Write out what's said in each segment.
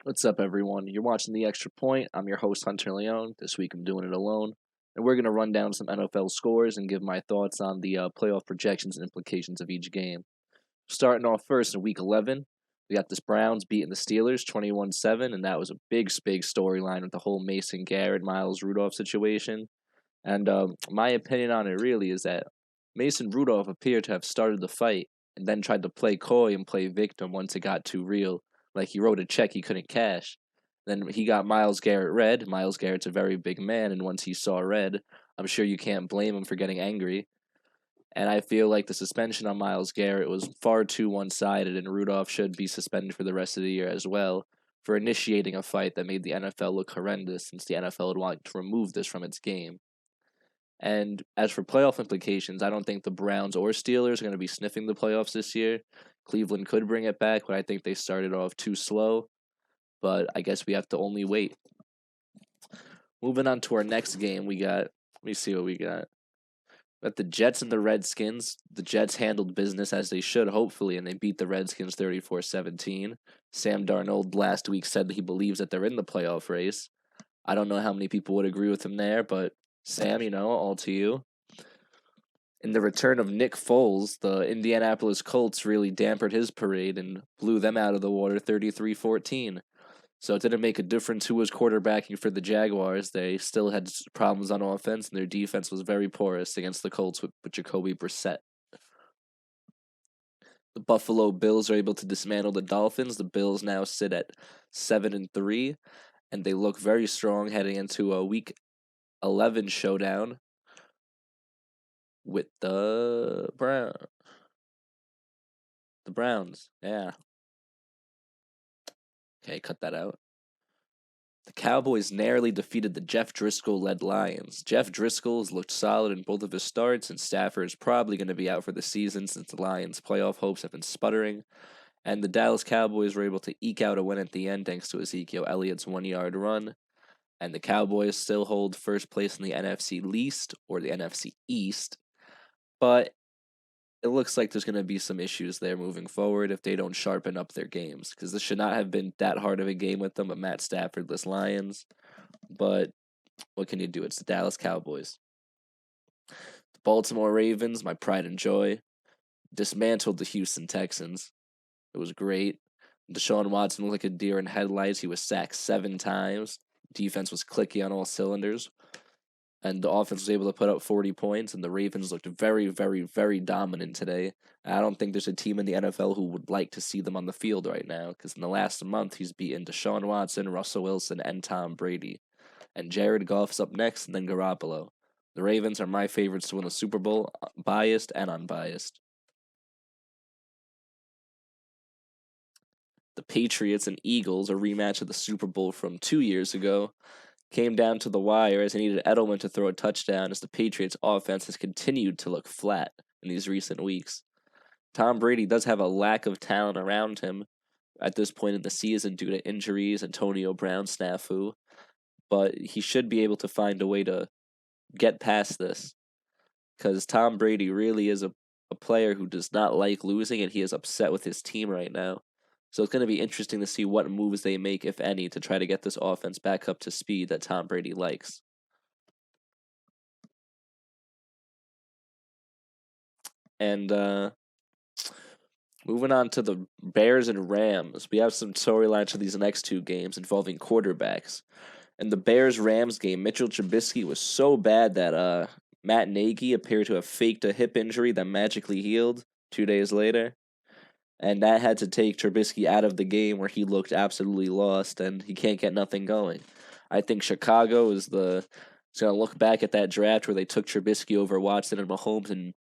What's up, everyone? You're watching The Extra Point. I'm your host, Hunter Leone. This week I'm doing it alone. And we're going to run down some NFL scores and give my thoughts on the playoff projections and implications of each game. Starting off first in Week 11, we got this Browns beating the Steelers 21-7, and that was a big storyline with the whole Mason Garrett, Miles Rudolph situation. And my opinion on it really is that Mason Rudolph appeared to have started the fight and then tried to play coy and play victim once it got too real. Like he wrote a check he couldn't cash. Then he got Miles Garrett red. Miles Garrett's a very big man, and once he saw red, I'm sure you can't blame him for getting angry. And I feel like the suspension on Miles Garrett was far too one sided, and Rudolph should be suspended for the rest of the year as well for initiating a fight that made the NFL look horrendous, since the NFL would want to remove this from its game. And as for playoff implications, I don't think the Browns or Steelers are going to be sniffing the playoffs this year. Cleveland could bring it back, but I think they started off too slow. But I guess we have to only wait. Moving on to our next game, let me see what we got. But the Jets and the Redskins, the Jets handled business as they should, hopefully, and they beat the Redskins 34-17. Sam Darnold last week said that he believes that they're in the playoff race. I don't know how many people would agree with him there, but Sam, all to you. In the return of Nick Foles, the Indianapolis Colts really dampened his parade and blew them out of the water 33-14. So it didn't make a difference who was quarterbacking for the Jaguars. They still had problems on offense, and their defense was very porous against the Colts with Jacoby Brissett. The Buffalo Bills are able to dismantle the Dolphins. The Bills now sit at 7-3, and they look very strong heading into a Week 11 showdown with the Browns. Yeah. Okay, cut that out. The Cowboys narrowly defeated the Jeff Driscoll-led Lions. Jeff Driscoll has looked solid in both of his starts, and Stafford is probably going to be out for the season since the Lions' playoff hopes have been sputtering. And the Dallas Cowboys were able to eke out a win at the end thanks to Ezekiel Elliott's 1-yard run. And the Cowboys still hold first place in the NFC Least, or the NFC East. But it looks like there's going to be some issues there moving forward if they don't sharpen up their games, because this should not have been that hard of a game with them, a Matt Staffordless Lions. But what can you do? It's the Dallas Cowboys. The Baltimore Ravens, my pride and joy, dismantled the Houston Texans. It was great. Deshaun Watson looked like a deer in headlights. He was sacked 7 times. Defense was clicky on all cylinders. And the offense was able to put up 40 points, and the Ravens looked very dominant today. I don't think there's a team in the NFL who would like to see them on the field right now, because in the last month, he's beaten Deshaun Watson, Russell Wilson, and Tom Brady. And Jared Goff's up next, and then Garoppolo. The Ravens are my favorites to win the Super Bowl, biased and unbiased. The Patriots and Eagles, a rematch of the Super Bowl from 2 years ago, came down to the wire as they needed Edelman to throw a touchdown as the Patriots' offense has continued to look flat in these recent weeks. Tom Brady does have a lack of talent around him at this point in the season due to injuries, Antonio Brown snafu, but he should be able to find a way to get past this, because Tom Brady really is a player who does not like losing, and he is upset with his team right now. So it's going to be interesting to see what moves they make, if any, to try to get this offense back up to speed that Tom Brady likes. And moving on to the Bears and Rams, we have some storylines for these next 2 games involving quarterbacks. In the Bears-Rams game, Mitchell Trubisky was so bad that Matt Nagy appeared to have faked a hip injury that magically healed 2 days later. And that had to take Trubisky out of the game, where he looked absolutely lost and he can't get nothing going. I think Chicago is going to look back at that draft where they took Trubisky over Watson and Mahomes and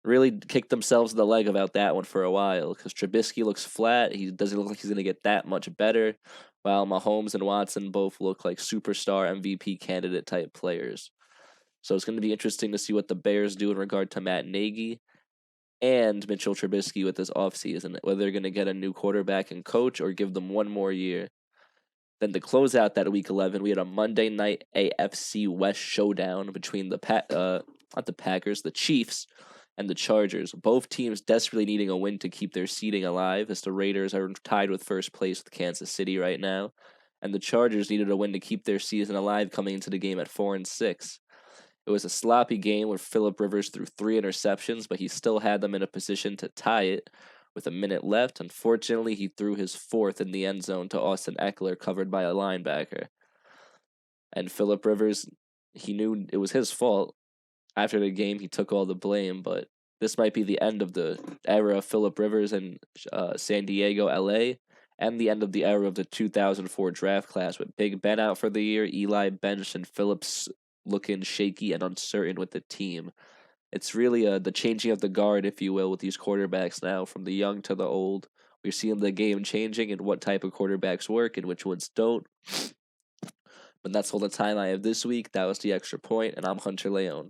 really kicked themselves in the leg about that one for a while, because Trubisky looks flat. He doesn't look like he's going to get that much better, while Mahomes and Watson both look like superstar MVP candidate type players. So it's going to be interesting to see what the Bears do in regard to Matt Nagy and Mitchell Trubisky with this offseason, whether they're going to get a new quarterback and coach or give them one more year. Then to close out that Week 11, we had a Monday night AFC West showdown between the Chiefs and the Chargers. Both teams desperately needing a win to keep their seeding alive, as the Raiders are tied with first place with Kansas City right now, and the Chargers needed a win to keep their season alive coming into the game at 4-6. It was a sloppy game where Phillip Rivers threw 3 interceptions, but he still had them in a position to tie it with a minute left. Unfortunately, he threw his 4th in the end zone to Austin Eckler, covered by a linebacker. And Phillip Rivers, he knew it was his fault. After the game, he took all the blame, but this might be the end of the era of Phillip Rivers in San Diego, LA, and the end of the era of the 2004 draft class with Big Ben out for the year, Eli benched, and Phillips looking shaky and uncertain with the team. It's really the changing of the guard, if you will, with these quarterbacks now, from the young to the old. We're seeing the game changing and what type of quarterbacks work and which ones don't. But that's all the time I have this week. That was the extra point, and I'm Hunter Leone.